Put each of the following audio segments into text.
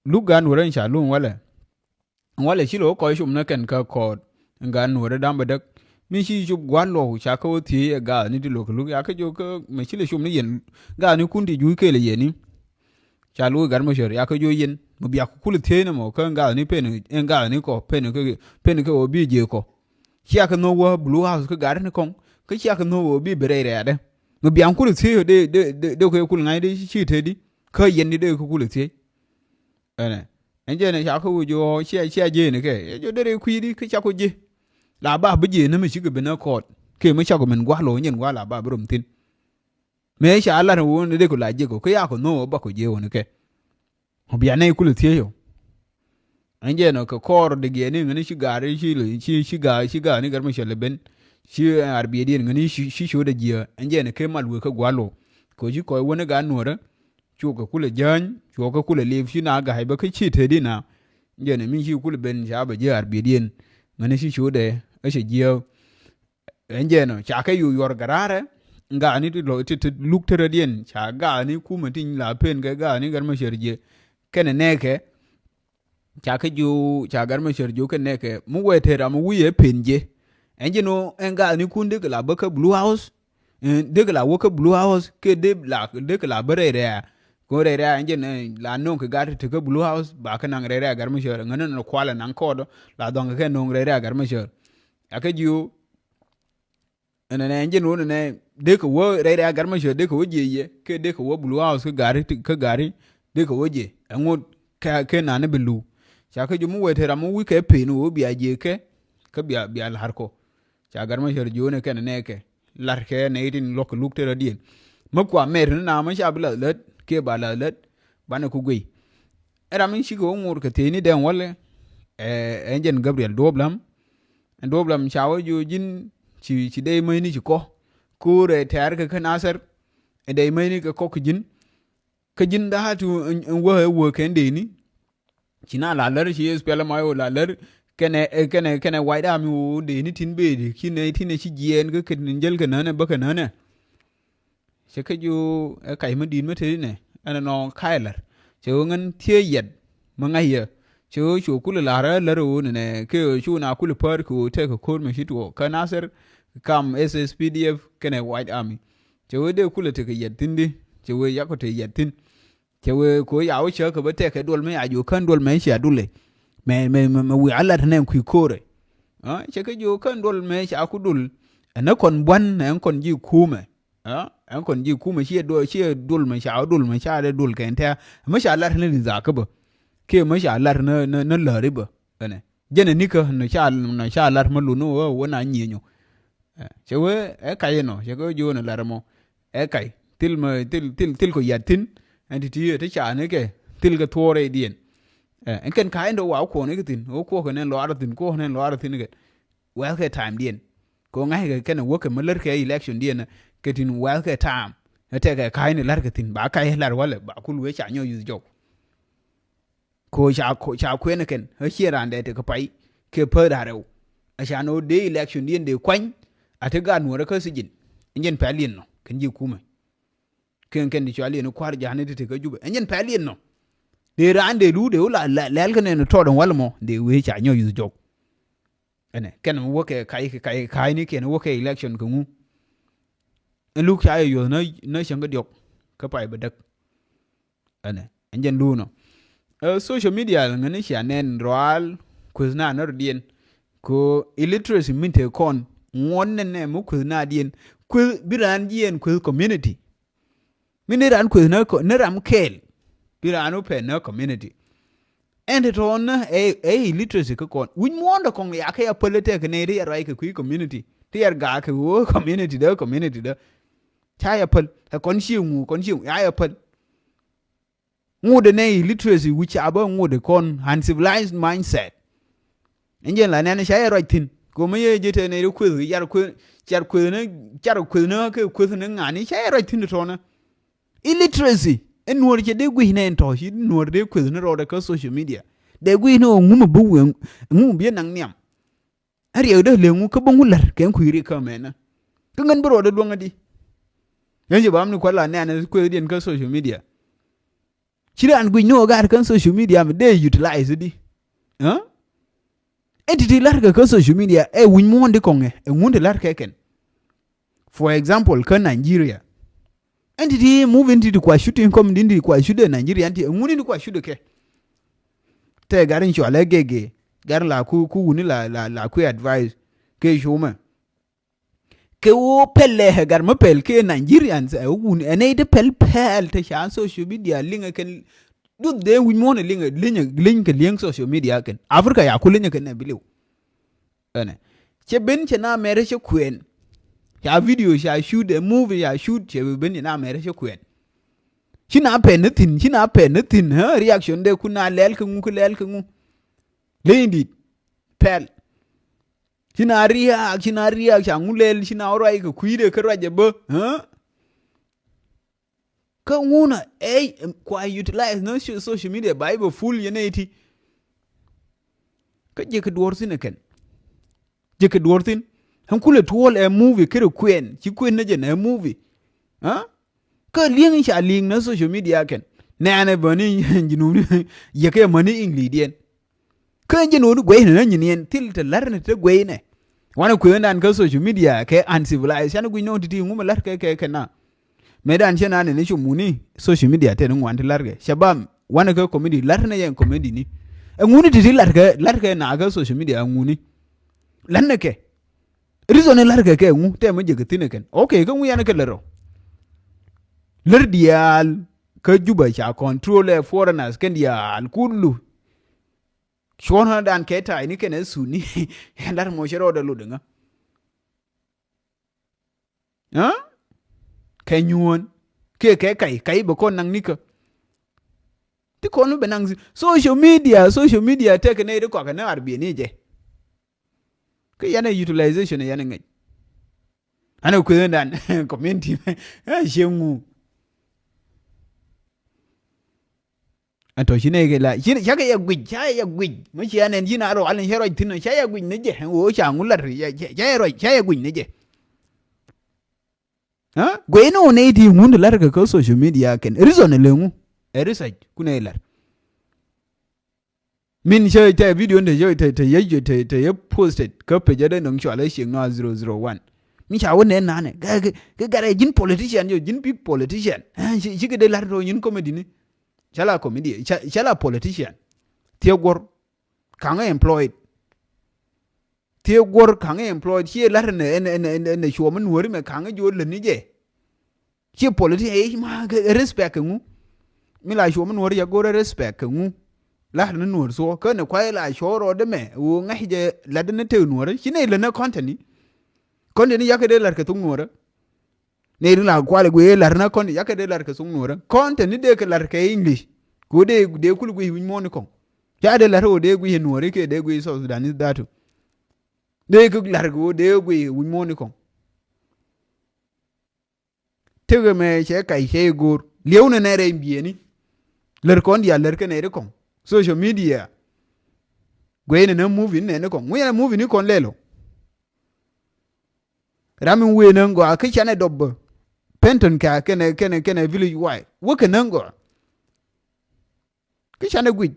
lúc gan nuora cha lu wale chilo ko shum na ken ka ko ga nuora damba dak mi shi shub gwalo cha ko ti ga ni di lo lu ya ka jo ka me chile shum ni yen ga ni kundi ju ke le yeni cha lu gar mo shor ya ka jo yen mo biya ku kul te ne mo ka ga ni pen en ga ni ko pen ko obi je ko chia ka no wo blue house ka gar ni kon ka chia ka no wo bi bere re de mo biya kul te de ko kul ngai de chi te di ka yen ni de ko kul te ene enje ne cha ko jo chia je ne ke jo de ku di ka cha ko je la ba bu je ne mi shi ga bena ko ke mi cha ko men gwa lo nyen gwa la ba brum tin me cha ala wo ne de ko la je ko ya ko no ba ko je wo ne ke mo biya ne kul te yo enje no ko kor de ge ne ni shi gare shi le shi ga ni gar mi shele ben shi arbiye din ni shi sho de je enje ne ke mal wo ka gwa lo ko ji ko wo ne ga no ra chu ka kul jan chu ka kul le shi na ga hai ba ka chi te di na enje ne mi shi kul ben sha ba je arbiye din ngani shi sho de a shi je enje no cha ka yu yor garare nga ni lo ti luk tere dien cha ga ni ku ma tin la pen ga ni gar ma sherje kene neke cha ka ju cha gar ma sherjo ke neke mu we tera mu wiye penje enje no nga ni kun de la ba ka blue house de la wo ka blue house ke de la bare re ko re enje la non ke gar te ka blue house ba ka nang re gar ma sher ngana no kwala nang ko la dong ke non re gar ma sher aka ju ene enje no ne de ko wo re gar ma sher de ko je ye ke de ko wo blue house ka gari de ko wo je ngo ke na ne belu cha ka ju mu we tera mu wi ke pe no bi aje ke ka bi al har ko cha gar ma sher ju ne ken ne ke lar ke ne din lok luk tera dien ma kwa mer na ma sha bla let ke ba la let ba ne ku gui era min shi go ngur ke te ni den wale enjen Gabriel doblam chawo ju jin ci dai mai ni ci ko re tar ka nasar dai mai ni ka ko ka jin da hatu wo ken de ni cina la lar shi spela mayo la lar kene white army wo de ni tin be de kine tin ci gien ga ken jel ka nana ba ka nana se ka ju kai ma din ma te ne ana no kailar che ngan tie yet ma ngai ye chu kul la ra wo ne ke chu na kul par ko te ka kor ma shi to ka nasar kam SSPDF kene white army che de kul te ka yet tin di che ya ko te yet tin che ko ya o che ka ba te ka dol me ayu kan dol me shi adule me wi ala ne ku kore che ka ju kan dol me shi akudul na kon bwan na kon ji kume an kon ji kuma shi dol ma sha da dol kan ta ma sha Allah ne za ka ba ke ma sha Allah na lari ba ne jene nika na sha Allah ma lu no wona nyenyo che we e kai no che ko jo na larmo e kai til ko yatin entity te cha ne ke til ga tore dien en kan kai ndo wa ko ne tin o ko ne lo aratin ko ne lo aratin ke well ke time dien ko ngai ga ken wo ke malar ke election dien ketin well ke time ete ke kai ni lar ketin ba kai lar wala ba kul we cha nyo yu jok ko cha ko ne ken he hieran de te ko pai ke per da rew a cha no de election dien de kwan ate ga no re ka sijin ngen palien no ken ji kuma ken di chali no kwar jahne te ka jube ngen palien no de ran de lu de la lel ken no to don wala mo de we cha nyo yu jok ene ken wo ke kai ni ken wo ke election ko mu lu cha yo na shanga diok ka pai badak ane ngen lu no social media ngani sha nen roal kuzna nar dien ko illiteracy minte kon wonne ne mu kuzna dien ku biran dien ku community miniran ku na ko neram kel biranu pe na community and it on illiteracy ko kon win wonda kon ya ka ya politique ne ri ya ku community ti yar ga ka wo community da cha ya pal kon shi ya ya pal ngode ne illiteracy which aba ngode kon uncivilized mindset nje la ne sha ya right tin ko me ye jete ne ku yar ku ne ke ku ne ngani sha ya right tin to na illiteracy en nuor je de gwi ne to shi nuor de ku ne ro de ko social media de gwi no ngum bu ngum bi nang niam ari de le ngu ko bongu lar ken ku ri ka mena ko ngan bro de donga di yanji bam ni ko la ne ku dien ko social media chiran gwi no gar kan social media me they utilize di entity lar ka social media win mo de konge ngunde lar ka ken for example kan Nigeria entity move into kwa shooting come ndi kwa shoot Nigeria anti nguni kwa shoot ke te garin cho la gege gar la ku wuni la ku advise ke joma ke wo pelle gar ma pel ke Nigerians wuni ene de pel te chan social media linga ken du de win mo ne linga link social media ken Africa ya kulinya ken ne biliw ene che ben che na mere che kwen ya video ya shoot a movie ya shoot che ben na mere che kwen china pe nothing reaction de kuna lel ku ngu lendi pel china riak cha ngulel china orai ku kuide ka raje ba ka nguna kwa utilize no social media bible full yeneti ka je ka dorsin ken je ka dorsin han kule tuol movie kire kwen chi kwen na je na movie ka lieng cha lieng na social media ken na bani jinuni ye ke mani ingredient ka jinuni gwe na nyinien til te larne te gwe ne wana kwen dan ka social media ke uncivilized yana gwe no titi ngum lar ke na medan chena ne chu muni social media te ngwan te large shabam wana ka comedy larne yen comedy ni nguni titi large na ka social media nguni lanne ke reason large ke ngu te mo je ken okay ka ngu yana ke lero lerdial ka juba cha control foreigners ken dial kullu shona dan keta ni ken suni ndar mo shero da ludunga kenyuon ke kai ba kon nang nika ti konu benang social media te ken ne ko ka na arbi ni je ke yana utilization yana ngai ana ku dan community shengu anto shine ke la shine shaka ya gwij mun shi anen jina ro alin hero tinno shaya gwij ne je wo cha ngular shaya gwij ne je gwe no ne di mun lar ka social media ken reason le ngu research kuna lar min she ta video ne je ta ye posted ka page da nang shwala shi no 001 min cha wonne na ne ga gare jin politician yo jin big politician shi ke de lar do yin comedy ni chala comedy chala politician tiegor kanga employed here lar ne show man wori me kanga jo le ni je che politician ma respect ngu mi la show man wori ya gore respect ngu lar ne nur so ka ne kwai la shoro de me wo ngahje la de ne te nur shine le na content ya ka de lar ka tung nur ne la kwale gwe lar na kon ya ka de lar ka sung nora content de ka lar ka english ko de kul gwe win mon kon ya de lar o de gwe nora ke de gwe so sudanese datu de ka lar go de gwe win mon kon tege me che kai che gor leuna ne re mbieni lar kon ya lar ka ne re kon social media gwe ne na movie ne kon mu ya movie ni kon lelo ramin we nan go ka chane dobbo penton ka kene village wide wo ke nango ke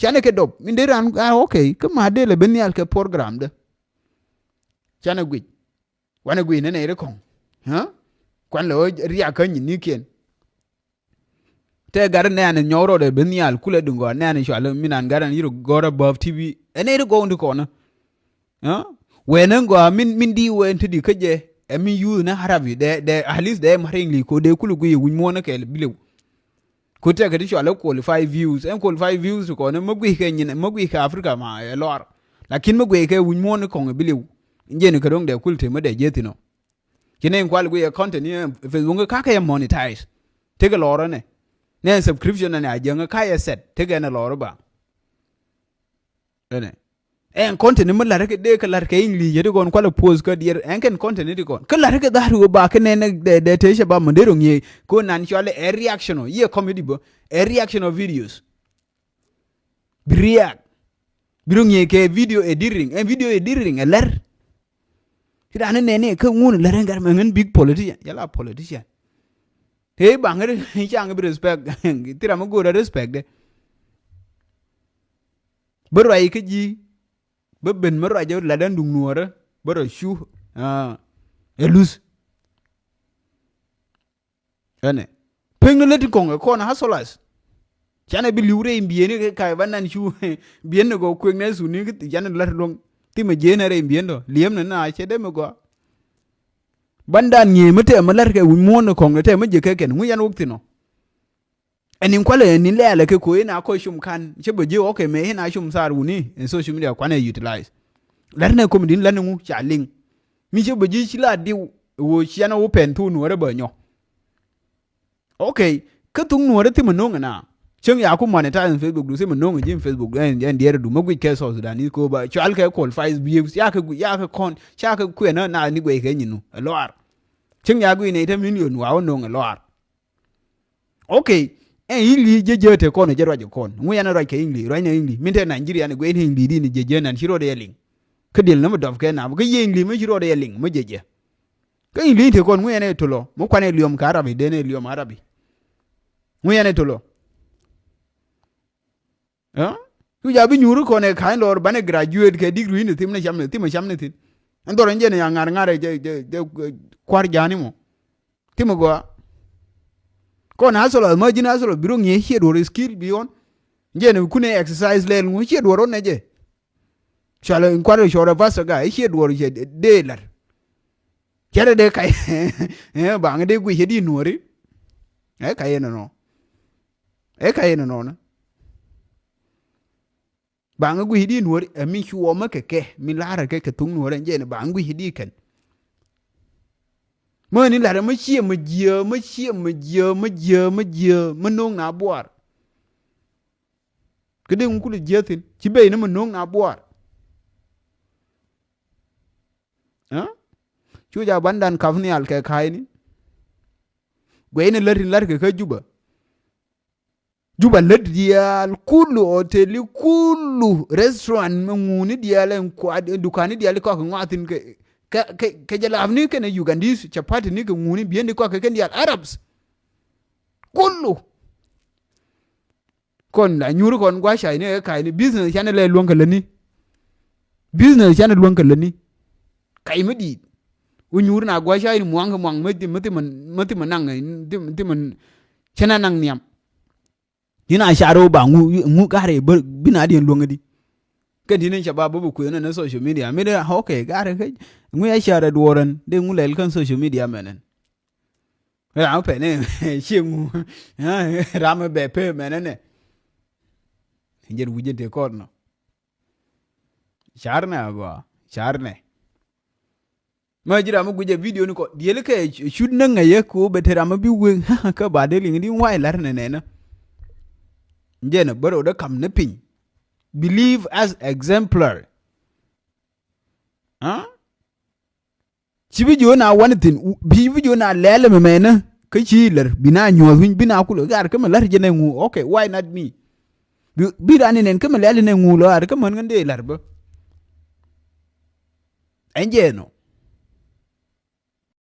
chane ke dob min deran okay ke ma de le benial ke program de chane gwi wana gwi ne re kon kwan lo ria kan ni ken te gar ne an nyoro de benial kule dungo ne an shwalo minan garan yiro gora above tv ene re go ndiko na we nan go min di we ntidi keje emi yu na harabi de at least de maringli ko de kulu guyi win mo na ke bilew ko te ga di ala qualify views ko na magwi ke nyin magwi ka africa ma e lor lakin magwi ke win mo na ko bilew nje ne ka dong de kulte ma de jetino kine kwal guyi content ni facebook ka ka monetize te ga lor ne subscription na ajanga ka ya set te ga na lor ba ene en content mo lar ke de ka lar ke ingli yede gon kwala pose ka dier en ken content ni gon ka lar ke daru ba ke ne de te she ba mo de ronye ko nan chwale a reaction ye comedy bo a reaction of videos react birunye ke video editing a lar kida ne ka ngun lar ngar ma ngen big politician yala politician he bangere chang bi respect tira mo go respect de bro ai cái gì bơ bình mới rồi cho là đang đùng nùa đó bơ rồi shu elus ane peng no leti konga kona hasolas chana bi liure mbiene ke kai banan shu bien no go kweng ne su ni ke jana lat long ti ma jena re mbien do liem na che de me go bandan nye mate ma lar ke wi mon konga te ma je ke ken mu yan wukti no enin kwale ni le ke ko ina ko shum kan che be je okay me ina shum sar wuni en social media kwana utilize lar ne kom din lan ngu cha ling mi che be je chila di wo chiana wo pen tu no re ba nyo okay ka tung no re ti mo na cheng ya ku monetize Facebook du se mo no ngi Facebook en diere du magwi ke so da ni ko ba chal ke qualify bi ya ka kon cha ka ku na ni gwe ke nyinu loar cheng ya gu ne te million wa no ngi loar okay ili jeje te kono je rajo kon mu yana ra ke ingli ra ne ingli min te Nigeria ne gwe ingli di ni jeje nan shiro de ling ke dil na mo dof ke na ke ye ingli mo shiro de ling mo jeje ke ingli te kon mu yana to lo mo kwane liom ka arabi de ne liom arabi mu yana to lo tu ja bi nyuru ko ne kain lor bane graduate ke degree ni tim ne chamne tin andoro nje ne ngare je kwar jani mo tim go ko na solo ma jina solo biro ngi hedo skill bion nje ne kune exercise len ngu hedo ro ne je chala in kwaro shora vasa ga hedo ro je de lar kere de kai ba ngade gu hedi nori kai no kai no na ba nga gu hidi nori mi chuo ma ke mi lara ke tung nori nje ne ba ngu hidi ken mo ni lara ma chie ma je ma nong na boar kede ngu ku je tin ci be ne ma nong na boar chu ja bandan kafni al ke kai ni gwe ne lar ke juba led dial kullu hoteli kullu restaurant nguni dial en kwa dukani dial ko ngatin ke jalafni ke ne ugandis chapati ni ke nguni biendi ko ke dial arabs kullu kon la nyuru kon gwa shay ne kay ni business chane le lonka lani business chane lonka lani kay medi u nyuru na gwa shay ni muang mati manang ti man chana nang niam ina sharo ba ngu gare bina di longa di kan dinin shabab bu ku na social media me da okay gare kai ngu ya share doran de ngu lel kan social media menen ra pe ne shingu ram be pe menen ne njer wuje te korno charne ma jira mu guje video ni ko diele ke shud na ngaye ko betera ma bi we ka ba de lingi di wai lar ne na njena baro da kam na pin believe as exemplar ci video na wani tin bi video na lele me mena ka ci lar bina nyo win bina ku gar ka lar je ne ngu okay why not me bi da ni nen ka lele ne ngu lo ar ka man ngande lar ba enjeno